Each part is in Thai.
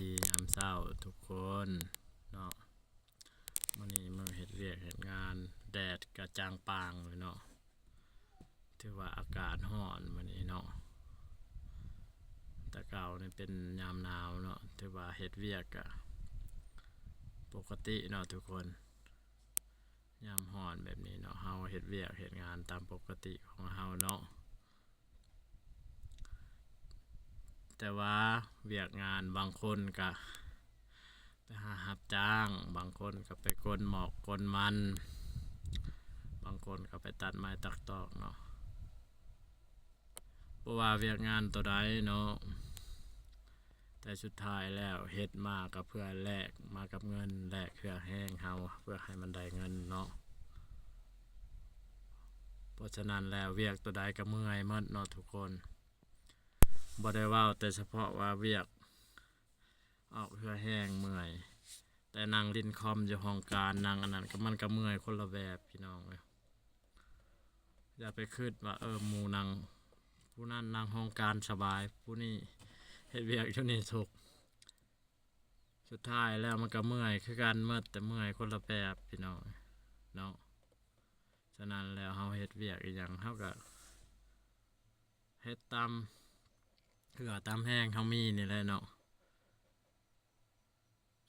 ดียามเช้าทุกคนเนาะมื้อนี้มาเฮ็ดเวียกเฮ็ดงานแดดกระจ่างปางเลยเนาะถือว่าอากาศร้อนมื้อนี้เนาะแต่เก่านี่เป็นยามหนาวเนาะถือว่าเฮ็ดเวียกก็ปกติเนาะทุกคนยามร้อนแบบนี้เนาะเฮาเฮ็ดเวียกเฮ็ดงานตามปกติของเฮาเนาะแต่ว่าเวียกงานบางคนก็ไปหารับจ้างบางคนก็ไปกลหมอกกลมันบางคนก็ไปตัดไม้ตักตอกเนาะบ่ว่าเวียกงานตัวใดเนาะแต่สุดท้ายแล้วเฮ็ดมาก็เพื่อแลกมากับเงินแลกเครื่องแห้งเฮาเพื่อให้มันได้เงินเนาะเพราะฉะนั้นแล้วเวียกตัวใดก็เมื่อยหมดเนาะทุกคนบ่ได้เว้าแต่เฉพาะว่าเวียกออกเครื่องแห้งเมื่อยแต่นั่งลิ้นคอมอยู่ห้องการนั่งอันนั้นก็มันก็เมื่อยคนละแบบพี่น้องเอ้ยอย่าไปคิดว่าหมู่นั่งผู้นั้นนั่งห้องการสบายผู้นี้เฮ็ดเวียกอยู่นี่ทุกข์สุดท้ายแล้วมันก็เมื่อยคือกันหมดแต่เมื่อยคนละแบบพี่น้องเนาะฉะนั้นแล้วเฮาเฮ็ดเวียกอีหยังเฮาก็เฮ็ดตามเพื่อตามแห้งเฮามีนี่แหละเนาะ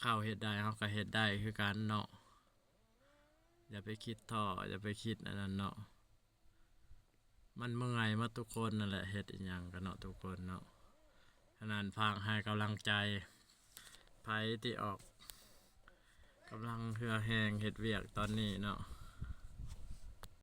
ข้าวเฮ็ดได้เฮาก็เฮ็ดได้คือกันเนาะอย่าไปคิดท้ออย่าไปคิดอันนั้นเนาะมันเมื่อยหมดทุกคนนั่นแหละเฮ็ดอีหยังกันเนาะทุกคนเนาะฉะนั้นฝากให้กำลังใจไผที่ออกกำลังเหือแห้งเฮ็ดเวียกตอนนี้เนาะ